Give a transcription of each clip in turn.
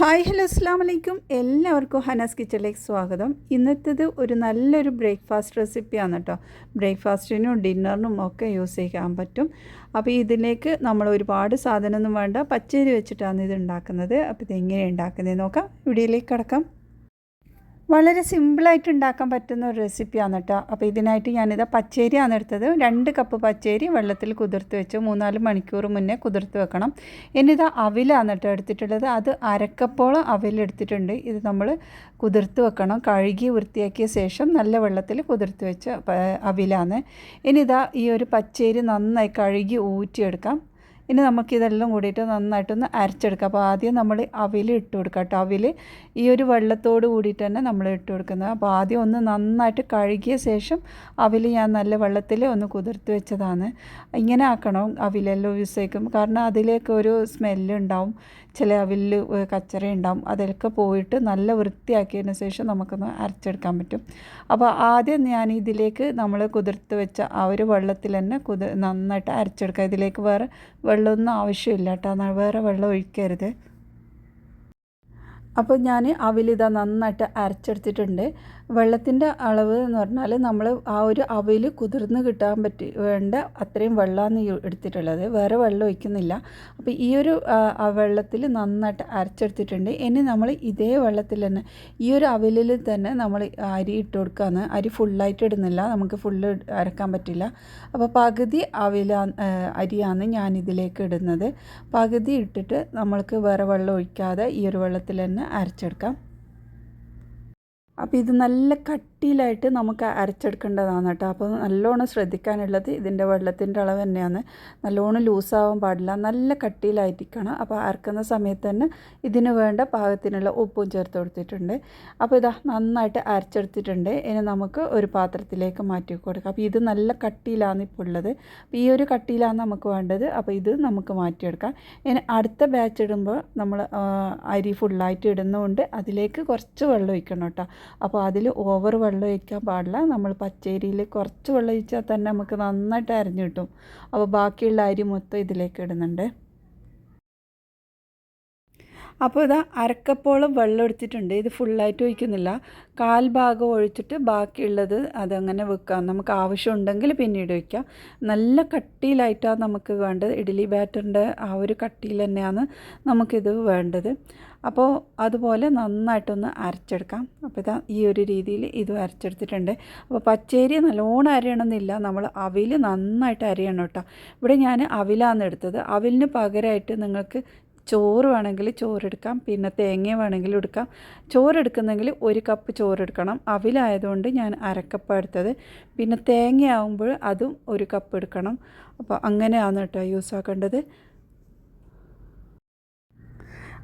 Hi hello അസ്സാം വലൈക്കും. എല്ലാവർക്കും ഹനാസ് കിച്ചണിലേക്ക് സ്വാഗതം. ഇന്നത്തേത് ഒരു നല്ലൊരു ബ്രേക്ക്ഫാസ്റ്റ് റെസിപ്പിയാണ് കേട്ടോ. ബ്രേക്ക്ഫാസ്റ്റിനും ഡിന്നറിനും ഒക്കെ യൂസ് ചെയ്യാൻ പറ്റും. അപ്പോൾ ഇതിലേക്ക് നമ്മൾ ഒരുപാട് സാധനമൊന്നും വേണ്ട, പച്ചരി വെച്ചിട്ടാണ് ഇത് ഉണ്ടാക്കുന്നത്. അപ്പോൾ ഇതെങ്ങനെ ഉണ്ടാക്കുന്നത് നോക്കാം. വീഡിയോയിലേക്ക് കടക്കാം. വളരെ സിമ്പിളായിട്ട് ഉണ്ടാക്കാൻ പറ്റുന്ന ഒരു റെസിപ്പിയാണ് കേട്ടോ. അപ്പോൾ ഇതിനായിട്ട് ഞാനിത് പച്ചരിയാണ് എടുത്തത്. 2 കപ്പ് പച്ചരി വെള്ളത്തിൽ കുതിർത്ത് വെച്ച് 3-4 മണിക്കൂർ മുന്നേ കുതിർത്ത് വെക്കണം. ഇനിത് അവിലാണ് കേട്ടോ എടുത്തിട്ടുള്ളത്. അത് അരക്കപ്പോളം അവിലെടുത്തിട്ടുണ്ട്. ഇത് നമ്മൾ കുതിർത്ത് വെക്കണം. കഴുകി വൃത്തിയാക്കിയ ശേഷം നല്ല വെള്ളത്തിൽ കുതിർത്ത് വെച്ച അവിലാണ്. ഇനിതാ ഈ ഒരു പച്ചരി നന്നായി കഴുകി ഊറ്റിയെടുക്കാം. ഇനി നമുക്കിതെല്ലാം കൂടിയിട്ട് നന്നായിട്ടൊന്ന് അരച്ചെടുക്കാം. അപ്പോൾ ആദ്യം നമ്മൾ അവിൽ ഇട്ട് കൊടുക്കാം കേട്ടോ. അവിൽ ഈ ഒരു വെള്ളത്തോട് കൂടിയിട്ട് തന്നെ നമ്മൾ ഇട്ട് കൊടുക്കുന്നത്. അപ്പോൾ ആദ്യം ഒന്ന് നന്നായിട്ട് കഴുകിയ ശേഷം അവിൽ ഞാൻ നല്ല വെള്ളത്തിൽ ഒന്ന് കുതിർത്ത് വെച്ചതാണ്. ഇങ്ങനെ ആക്കണം അവിലെല്ലാം യൂസ് ചെയ്യും. കാരണം അതിലേക്ക് ഒരു സ്മെല്ലുണ്ടാവും, ചില അവിലിൽ കച്ചറ ഉണ്ടാവും. അതിലൊക്കെ പോയിട്ട് നല്ല വൃത്തിയാക്കിയതിന് ശേഷം നമുക്കൊന്ന് അരച്ചെടുക്കാൻ പറ്റും. അപ്പോൾ ആദ്യം ഞാൻ ഇതിലേക്ക് നമ്മൾ കുതിർത്ത് വെച്ച ആ ഒരു വെള്ളത്തിൽ തന്നെ നന്നായിട്ട് അരച്ചെടുക്കുക. ഇതിലേക്ക് വേറെ വെള്ളമൊന്നും ആവശ്യമില്ല കേട്ടോ. വേറെ വെള്ളം ഒഴിക്കരുത്. അപ്പോൾ ഞാൻ അവിലിതാ നന്നായിട്ട് അരച്ചെടുത്തിട്ടുണ്ട്. വെള്ളത്തിൻ്റെ അളവ് എന്ന് പറഞ്ഞാൽ നമ്മൾ ആ ഒരു അവിൽ കുതിർന്ന് കിട്ടാൻ വേണ്ട അത്രയും വെള്ളമാണ് എടുത്തിട്ടുള്ളത്. വേറെ വെള്ളം ഒഴിക്കുന്നില്ല. അപ്പോൾ ഈ ഒരു വെള്ളത്തിൽ നന്നായിട്ട് അരച്ചെടുത്തിട്ടുണ്ട്. ഇനി നമ്മൾ ഇതേ വെള്ളത്തിൽ തന്നെ ഈ ഒരു അവിലിൽ തന്നെ നമ്മൾ അരി ഇട്ട് കൊടുക്കുകയാണ്. അരി ഫുള്ളായിട്ട് ഇടുന്നില്ല, നമുക്ക് ഫുള്ള് അരക്കാൻ പറ്റില്ല. അപ്പോൾ പകുതി അരിയാണ് ഞാൻ ഇതിലേക്ക് ഇടുന്നത്. പകുതി ഇട്ടിട്ട് നമ്മൾക്ക് വേറെ വെള്ളം ഒഴിക്കാതെ ഈ ഒരു വെള്ളത്തിൽ തന്നെ അരച്ചെടുക്കാം. അപ്പോൾ ഇത് നല്ല കട്ടിയിലായിട്ട് നമുക്ക് അരച്ചെടുക്കേണ്ടതാണ് കേട്ടോ. അപ്പോൾ നല്ലോണം ശ്രദ്ധിക്കാനുള്ളത് ഇതിൻ്റെ വെള്ളത്തിൻ്റെ അളവ് തന്നെയാണ്. നല്ലോണം ലൂസാവാൻ പാടില്ല, നല്ല കട്ടിയിലായിരിക്കണം. അപ്പോൾ അരക്കുന്ന സമയത്ത് തന്നെ ഇതിന് വേണ്ട പാകത്തിനുള്ള ഉപ്പും ചേർത്ത് കൊടുത്തിട്ടുണ്ട്. അപ്പോൾ ഇതാ നന്നായിട്ട് അരച്ചെടുത്തിട്ടുണ്ട്. ഇനി നമുക്ക് ഒരു പാത്രത്തിലേക്ക് മാറ്റി കൊടുക്കാം. അപ്പോൾ ഇത് നല്ല കട്ടിയിലാണ് ഇപ്പോൾ ഉള്ളത്. അപ്പോൾ ഈ ഒരു കട്ടിയിലാണ് നമുക്ക് വേണ്ടത്. അപ്പോൾ ഇത് നമുക്ക് മാറ്റിയെടുക്കാം. ഇനി അടുത്ത ബാച്ച് ഇടുമ്പോൾ നമ്മൾ അരി ഫുള്ളായിട്ട് ഇടുന്നതുകൊണ്ട് അതിലേക്ക് കുറച്ച് വെള്ളം ഒഴിക്കണം കേട്ടോ. അപ്പോൾ അതിൽ ഓവർ വെള്ളം ഒഴിക്കാൻ പാടില്ല. നമ്മൾ പച്ചരിയിൽ കുറച്ച് വെള്ളം ഒഴിച്ചാൽ തന്നെ നമുക്ക് നന്നായിട്ട് അരഞ്ഞു കിട്ടും. അപ്പോൾ ബാക്കിയുള്ള അരി മൊത്തം ഇതിലേക്ക് ഇടുന്നുണ്ട്. അപ്പോൾ ഇതാ അരക്കപ്പോളം വെള്ളം എടുത്തിട്ടുണ്ട്. ഇത് ഫുള്ളായിട്ട് ഒഴിക്കുന്നില്ല, 1/4 ഭാഗം ഒഴിച്ചിട്ട് ബാക്കിയുള്ളത് അതങ്ങനെ വെക്കാം. നമുക്ക് ആവശ്യമുണ്ടെങ്കിൽ പിന്നീട് ഒഴിക്കാം. നല്ല കട്ടിയിലായിട്ടാണ് നമുക്ക് വേണ്ടത്. ഇഡ്ഡലി ബാറ്ററിൻ്റെ ആ ഒരു കട്ടിയിൽ തന്നെയാണ് നമുക്കിത് വേണ്ടത്. അപ്പോൾ അതുപോലെ നന്നായിട്ടൊന്ന് അരച്ചെടുക്കാം. അപ്പോൾ ഇതാ ഈ ഒരു രീതിയിൽ ഇത് അരച്ചെടുത്തിട്ടുണ്ട്. അപ്പോൾ പച്ചരി നല്ലോണം അരയണമെന്നില്ല, നമ്മൾ അവിൽ നന്നായിട്ട് അരയണം കേട്ടോ. ഇവിടെ ഞാൻ അവിലാണ് എടുത്തത്. അവിലിന് പകരമായിട്ട് നിങ്ങൾക്ക് ചോറ് വേണമെങ്കിൽ ചോറെടുക്കാം, പിന്നെ തേങ്ങ വേണമെങ്കിലും എടുക്കാം. ചോറെടുക്കുന്നെങ്കിൽ 1 കപ്പ് ചോറെടുക്കണം. അവിലായതുകൊണ്ട് ഞാൻ അരക്കപ്പ് എടുത്തത്. പിന്നെ തേങ്ങ ആകുമ്പോൾ അതും 1 കപ്പ് എടുക്കണം. അപ്പോൾ അങ്ങനെയാണ് കേട്ടോ യൂസ് ആക്കേണ്ടത്.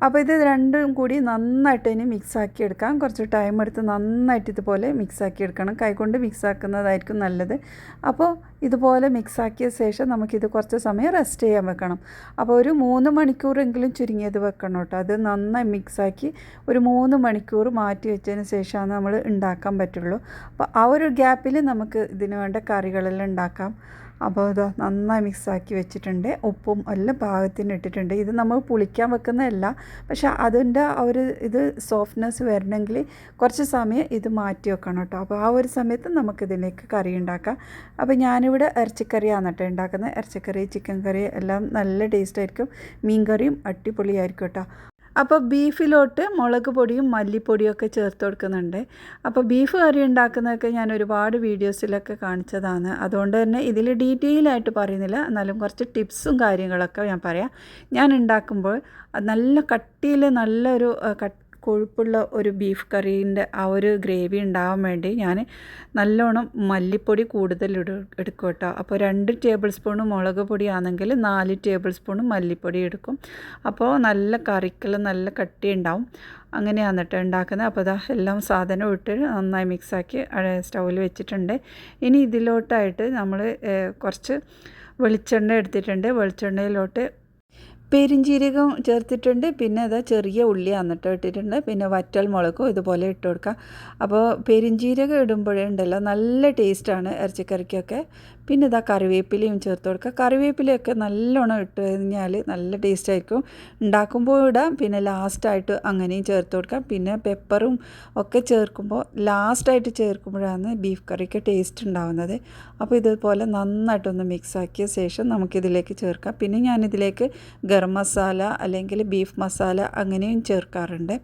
അപ്പോൾ ഇത് രണ്ടും കൂടി നന്നായിട്ട് ഇനി മിക്സാക്കി എടുക്കാം. കുറച്ച് ടൈം എടുത്ത് നന്നായിട്ട് ഇതുപോലെ മിക്സാക്കി എടുക്കണം. കൈകൊണ്ട് മിക്സാക്കുന്നതായിരിക്കും നല്ലത്. അപ്പോൾ ഇതുപോലെ മിക്സാക്കിയ ശേഷം നമുക്കിത് കുറച്ച് സമയം റെസ്റ്റ് ചെയ്യാൻ വെക്കണം. അപ്പോൾ ഒരു 3 മണിക്കൂറെങ്കിലും ചുരുങ്ങിയത് വെക്കണം കേട്ടോ. അത് നന്നായി മിക്സാക്കി ഒരു 3 മണിക്കൂർ മാറ്റി വെച്ചതിന് ശേഷമാണ് നമ്മൾ ഉണ്ടാക്കാൻ പറ്റുള്ളൂ. അപ്പോൾ ആ ഒരു ഗ്യാപ്പിൽ നമുക്ക് ഇതിന് വേണ്ട കറികളെല്ലാം ഉണ്ടാക്കാം. അപ്പോൾ ഇത് നന്നായി മിക്സാക്കി വെച്ചിട്ടുണ്ട്. ഉപ്പും എല്ലാം പാകത്തിന് ഇട്ടിട്ടുണ്ട്. ഇത് നമ്മൾ പുളിക്കാൻ വെക്കുന്നതല്ല, പക്ഷേ അതിൻ്റെ ആ ഒരു ഇത് സോഫ്റ്റ്നെസ് വരണമെങ്കിൽ കുറച്ച് സമയം ഇത് മാറ്റി വെക്കണം കേട്ടോ. അപ്പോൾ ആ ഒരു സമയത്ത് നമുക്കിതിലേക്ക് കറി ഉണ്ടാക്കാം. അപ്പോൾ ഞാനിവിടെ ഇറച്ചിക്കറിയാണ് കേട്ടോ ഉണ്ടാക്കുന്നത്. ഇറച്ചിക്കറി, ചിക്കൻ കറി എല്ലാം നല്ല ടേസ്റ്റ് ആയിരിക്കും. മീൻ കറിയും അടിപൊളിയായിരിക്കും കേട്ടോ. അപ്പോൾ ബീഫിലോട്ട് മുളക് പൊടിയും മല്ലിപ്പൊടിയും ഒക്കെ ചേർത്ത് കൊടുക്കുന്നുണ്ട്. അപ്പോൾ ബീഫ് കറി ഉണ്ടാക്കുന്നതൊക്കെ ഞാൻ ഒരുപാട് വീഡിയോസിലൊക്കെ കാണിച്ചതാണ്. അതുകൊണ്ട് തന്നെ ഇതിൽ ഡീറ്റെയിൽ ആയിട്ട് പറയുന്നില്ല, എന്നാലും കുറച്ച് ടിപ്സും കാര്യങ്ങളൊക്കെ ഞാൻ പറയാം. ഞാൻ ഉണ്ടാക്കുമ്പോൾ നല്ല കട്ടിയിൽ നല്ലൊരു കൊഴുപ്പുള്ള ഒരു ബീഫ് കറീൻ്റെ ആ ഒരു ഗ്രേവി ഉണ്ടാകാൻ വേണ്ടി ഞാൻ നല്ലോണം മല്ലിപ്പൊടി കൂടുതൽ എടുക്കും കേട്ടോ. അപ്പോൾ 2 ടേബിൾ സ്പൂൺ മുളക് പൊടിയാണെങ്കിൽ 4 ടേബിൾ സ്പൂൺ മല്ലിപ്പൊടി എടുക്കും. അപ്പോൾ നല്ല കറിക്കെല്ലാം നല്ല കട്ടി ഉണ്ടാവും. അങ്ങനെയാണ് കേട്ടോ ഉണ്ടാക്കുന്നത്. അപ്പോൾ ഇതാ എല്ലാം സാധനം ഇട്ട് നന്നായി മിക്സാക്കി സ്റ്റൗവിൽ വെച്ചിട്ടുണ്ട്. ഇനി ഇതിലോട്ടായിട്ട് നമ്മൾ കുറച്ച് വെളിച്ചെണ്ണ എടുത്തിട്ടുണ്ട്. വെളിച്ചെണ്ണയിലോട്ട് പെരിഞ്ജീരകം ചേർത്തിട്ടുണ്ട്. പിന്നെ അത് ചെറിയ ഉള്ളി എന്നിട്ട് ഇട്ടിട്ടുണ്ട്. പിന്നെ വറ്റൽ മുളകും ഇതുപോലെ ഇട്ട് കൊടുക്കുക. അപ്പോൾ പെരിഞ്ജീരകം ഇടുമ്പോഴേ ഉണ്ടല്ലോ നല്ല ടേസ്റ്റാണ് ഇറച്ചിക്കറിക്കൊക്കെ. പിന്നെ ഇതാ കറിവേപ്പിലയും ചേർത്ത് കൊടുക്കുക. കറിവേപ്പിലയൊക്കെ നല്ലോണം ഇട്ട് കഴിഞ്ഞാൽ നല്ല ടേസ്റ്റ് ആയിരിക്കും. ഉണ്ടാക്കുമ്പോൾ ഇടാം, പിന്നെ ലാസ്റ്റായിട്ട് അങ്ങനെയും ചേർത്ത് കൊടുക്കാം. പിന്നെ പെപ്പറും ഒക്കെ ചേർക്കുമ്പോൾ ലാസ്റ്റായിട്ട് ചേർക്കുമ്പോഴാണ് ബീഫ് കറിക്ക് ടേസ്റ്റ് ഉണ്ടാവുന്നത്. അപ്പോൾ ഇതുപോലെ നന്നായിട്ടൊന്ന് മിക്സ് ആക്കിയ ശേഷം നമുക്കിതിലേക്ക് ചേർക്കാം. പിന്നെ ഞാനിതിലേക്ക് ഗരം മസാല അല്ലെങ്കിൽ ബീഫ് മസാല അങ്ങനെയും ചേർക്കാറുണ്ട്.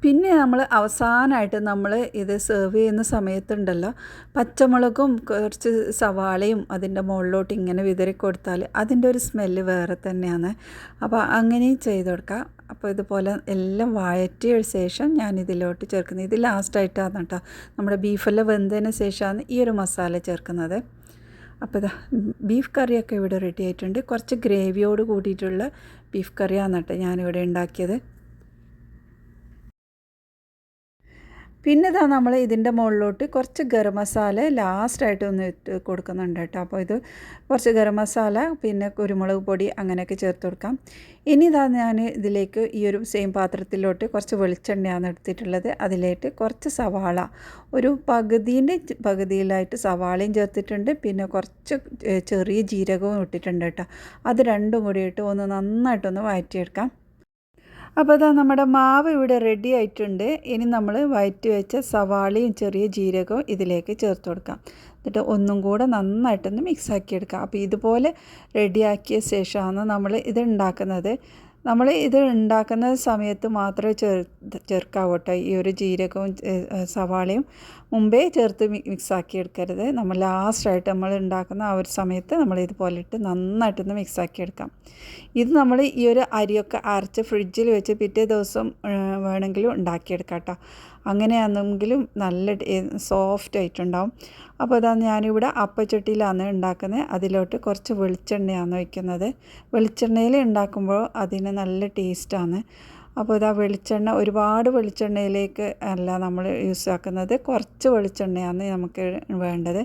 പിന്നെ നമ്മൾ അവസാനമായിട്ട് നമ്മൾ ഇത് സെർവ് ചെയ്യുന്ന സമയത്തുണ്ടല്ലോ, പച്ചമുളകും കുറച്ച് സവാളയും അതിൻ്റെ മുകളിലോട്ട് ഇങ്ങനെ വിതറി കൊടുത്താൽ അതിൻ്റെ ഒരു സ്മെല്ല് വേറെ തന്നെയാണ്. അപ്പോൾ അങ്ങനെയും ചെയ്ത് കൊടുക്കാം. അപ്പോൾ ഇതുപോലെ എല്ലാം വഴറ്റിയ ശേഷം ഞാനിതിലോട്ട് ചേർക്കുന്നത്, ഇത് ലാസ്റ്റായിട്ടാണ് കേട്ടോ, നമ്മുടെ ബീഫെല്ലാം വെന്തതിന് ശേഷമാണ് ഈ ഒരു മസാല ചേർക്കുന്നത്. അപ്പോൾ ഇതാ ബീഫ് കറിയൊക്കെ ഇവിടെ റെഡി ആയിട്ടുണ്ട്. കുറച്ച് ഗ്രേവിയോട് കൂടിയിട്ടുള്ള ബീഫ് കറിയാണ് കേട്ടോ ഞാനിവിടെ ഉണ്ടാക്കിയത്. പിന്നെ ഇതാ നമ്മൾ ഇതിൻ്റെ മുകളിലോട്ട് കുറച്ച് ഗരം മസാല ലാസ്റ്റായിട്ട് ഒന്ന് ഇട്ട് കൊടുക്കുന്നുണ്ട് കേട്ടോ. അപ്പോൾ ഇത് കുറച്ച് ഗരം മസാല പിന്നെ കുരുമുളക് പൊടി അങ്ങനെയൊക്കെ ചേർത്ത് കൊടുക്കാം. ഇനി ഇതാ ഞാൻ ഇതിലേക്ക് ഈ ഒരു സെയിം പാത്രത്തിലോട്ട് കുറച്ച് വെളിച്ചെണ്ണയാണ് എടുത്തിട്ടുള്ളത്. അതിലേക്ക് കുറച്ച് സവാള, ഒരു പകുതിയിലായിട്ട് സവാളയും ചേർത്തിട്ടുണ്ട്. പിന്നെ കുറച്ച് ചെറിയ ജീരകവും ഇട്ടിട്ടുണ്ട് കേട്ടോ. അത് രണ്ടും കൂടി ഇട്ട് ഒന്ന് നന്നായിട്ടൊന്ന് വഴറ്റിയെടുക്കാം. അപ്പോൾ അതാ നമ്മുടെ മാവ് ഇവിടെ റെഡി ആയിട്ടുണ്ട്. ഇനി നമ്മൾ വഴറ്റി വെച്ച സവാളയും ചെറിയ ജീരകവും ഇതിലേക്ക് ചേർത്ത് കൊടുക്കാം. എന്നിട്ട് ഒന്നും കൂടെ നന്നായിട്ടൊന്ന് മിക്സാക്കി എടുക്കാം. അപ്പോൾ ഇതുപോലെ റെഡിയാക്കിയ ശേഷമാണ് നമ്മൾ ഇത് ഉണ്ടാക്കുന്നത്. നമ്മൾ ഇത് ഉണ്ടാക്കുന്ന സമയത്ത് മാത്രമേ ചേർക്കാവൂ കേട്ടോ. ഈ ഒരു ജീരകവും സവാളയും മുമ്പേ ചേർത്ത് മിക്സാക്കി എടുക്കരുത്. നമ്മൾ ലാസ്റ്റായിട്ട് നമ്മൾ ഉണ്ടാക്കുന്ന ആ ഒരു സമയത്ത് നമ്മൾ ഇതുപോലെ ഇട്ട് നന്നായിട്ടൊന്ന് മിക്സാക്കി എടുക്കാം. ഇത് നമ്മൾ ഈ ഒരു അരിയൊക്കെ അരച്ച് ഫ്രിഡ്ജിൽ വെച്ച് പിറ്റേ ദിവസം വേണമെങ്കിലും ഉണ്ടാക്കിയെടുക്കാം കേട്ടോ. അങ്ങനെയാണെങ്കിലും നല്ല സോഫ്റ്റ് ആയിട്ടുണ്ടാവും. അപ്പോൾ അതാ ഞാനിവിടെ അപ്പച്ചട്ടിയിലാണ് ഉണ്ടാക്കുന്നത്. അതിലോട്ട് കുറച്ച് വെളിച്ചെണ്ണയാണ് വയ്ക്കുന്നത്. വെളിച്ചെണ്ണയിൽ ഉണ്ടാക്കുമ്പോൾ അതിന് നല്ല ടേസ്റ്റാണ്. അപ്പോൾ ഇതാ വെളിച്ചെണ്ണ ഒരുപാട് വെളിച്ചെണ്ണയിലേക്ക് അല്ല നമ്മൾ യൂസ് ആക്കുന്നത്, കുറച്ച് വെളിച്ചെണ്ണയാണ് നമുക്ക് വേണ്ടത്.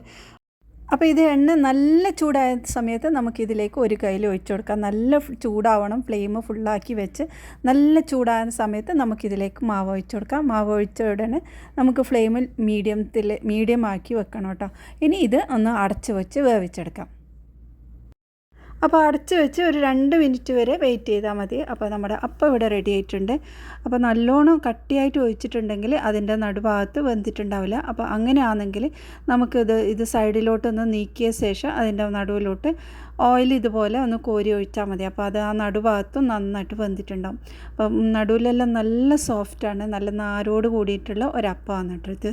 അപ്പോൾ ഇത് എണ്ണ നല്ല ചൂടായ സമയത്ത് നമുക്കിതിലേക്ക് ഒരു കയ്യിൽ ഒഴിച്ചു കൊടുക്കാം. നല്ല ചൂടാവണം, ഫ്ലെയിം ഫുള്ളാക്കി വെച്ച് നല്ല ചൂടായ സമയത്ത് നമുക്കിതിലേക്ക് മാവ് ഒഴിച്ചു കൊടുക്കാം. മാവ് ഒഴിച്ച ഉടനെ നമുക്ക് ഫ്ലെയിമിൽ മീഡിയം ആക്കി വെക്കണം കേട്ടോ. ഇനി ഇത് ഒന്ന് അടച്ച് വെച്ച് വേവിച്ചെടുക്കാം. അപ്പോൾ അടച്ച് വെച്ച് ഒരു 2 മിനിറ്റ് വരെ വെയിറ്റ് ചെയ്താൽ മതി. അപ്പോൾ നമ്മുടെ അപ്പം ഇവിടെ റെഡി ആയിട്ടുണ്ട്. അപ്പോൾ നല്ലോണം കട്ടിയായിട്ട് ഒഴിച്ചിട്ടുണ്ടെങ്കിൽ അതിൻ്റെ നടുഭാഗത്ത് വെന്തിട്ടുണ്ടാവില്ല. അപ്പോൾ അങ്ങനെയാണെങ്കിൽ ഇത് സൈഡിലോട്ടൊന്ന് നീക്കിയ ശേഷം അതിൻ്റെ നടുവിലോട്ട് ഓയിൽ ഇതുപോലെ ഒന്ന് കോരി ഒഴിച്ചാൽ മതി. അപ്പോൾ അത് ആ നടുഭാഗത്തും നന്നായിട്ട് വെന്തിട്ടുണ്ടാവും. അപ്പം നടുവിലെല്ലാം നല്ല സോഫ്റ്റാണ്, നല്ല നാരോട് കൂടിയിട്ടുള്ള ഒരപ്പമാണ് കേട്ടോ ഇത്.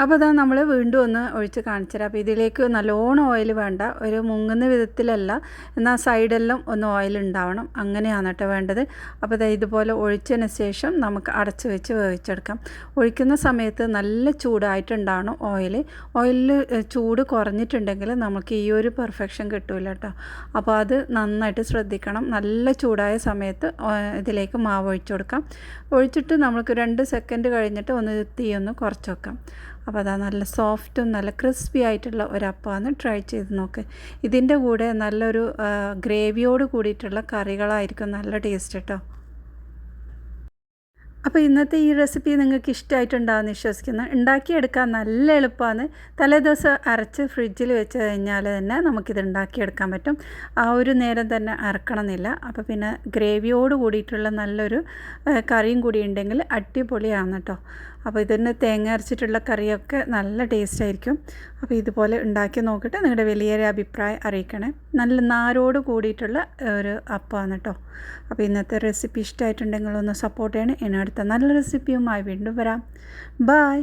അപ്പോൾ അതാ നമ്മൾ വീണ്ടും ഒന്ന് ഒഴിച്ച് കാണിച്ചു തരാം. അപ്പോൾ ഇതിലേക്ക് നല്ലോണം ഓയിൽ വേണ്ട, ഒരു മുങ്ങുന്ന വിധത്തിലല്ല, എന്നാൽ സൈഡെല്ലാം ഒന്ന് ഓയിൽ ഉണ്ടാവണം, അങ്ങനെയാണ് കേട്ടോ വേണ്ടത്. അപ്പോൾ അതാ ഇതുപോലെ ഒഴിച്ചതിന് ശേഷം നമുക്ക് അടച്ച് വെച്ച് വേവിച്ചെടുക്കാം. ഒഴിക്കുന്ന സമയത്ത് നല്ല ചൂടായിട്ടുണ്ടാവണം ഓയിലിൽ ചൂട് കുറഞ്ഞിട്ടുണ്ടെങ്കിൽ നമുക്ക് ഈ ഒരു പെർഫെക്ഷൻ കിട്ടില്ല കേട്ടോ. അപ്പോൾ അത് നന്നായിട്ട് ശ്രദ്ധിക്കണം. നല്ല ചൂടായ സമയത്ത് ഇതിലേക്ക് മാവ് ഒഴിച്ചു കൊടുക്കാം. ഒഴിച്ചിട്ട് നമുക്ക് 2 സെക്കൻഡ് കഴിഞ്ഞിട്ട് തീ ഒന്ന് കുറച്ച് വെക്കാം. അപ്പോൾ അതാ നല്ല സോഫ്റ്റും നല്ല ക്രിസ്പി ആയിട്ടുള്ള ഒരപ്പമാണ്. ട്രൈ ചെയ്ത് നോക്ക്. ഇതിൻ്റെ കൂടെ നല്ലൊരു ഗ്രേവിയോട് കൂടിയിട്ടുള്ള കറികളായിരിക്കും നല്ല ടേസ്റ്റ് കേട്ടോ. അപ്പോൾ ഇന്നത്തെ ഈ റെസിപ്പി നിങ്ങൾക്ക് ഇഷ്ടമായിട്ടുണ്ടാകുമെന്ന് വിശ്വസിക്കുന്നു. ഉണ്ടാക്കിയെടുക്കാൻ നല്ല എളുപ്പമാണ്. തലേദിവസം അരച്ച് ഫ്രിഡ്ജിൽ വെച്ച് കഴിഞ്ഞാൽ തന്നെ നമുക്കിത് ഉണ്ടാക്കിയെടുക്കാൻ പറ്റും. ആ ഒരു നേരം തന്നെ അരക്കണമെന്നില്ല. അപ്പോൾ പിന്നെ ഗ്രേവിയോട് കൂടിയിട്ടുള്ള നല്ലൊരു കറിയും കൂടി ഉണ്ടെങ്കിൽ അടിപൊളിയാണ് കേട്ടോ. അപ്പോൾ ഇതിന് തേങ്ങ അരച്ചിട്ടുള്ള കറിയൊക്കെ നല്ല ടേസ്റ്റ് ആയിരിക്കും. അപ്പോൾ ഇതുപോലെ ഉണ്ടാക്കി നോക്കിയിട്ട് നിങ്ങളുടെ വലിയൊരു അഭിപ്രായം അറിയിക്കണേ. നല്ല നാരോട് കൂടിയിട്ടുള്ള ഒരു അപ്പമാണ് കേട്ടോ. അപ്പോൾ ഇന്നത്തെ റെസിപ്പി ഇഷ്ടമായിട്ടുണ്ടെങ്കിൽ ഒന്ന് സപ്പോർട്ട് ചെയ്യണേ. ഇനി അടുത്ത നല്ല റെസിപ്പിയുമായി വീണ്ടും വരാം. ബായ്.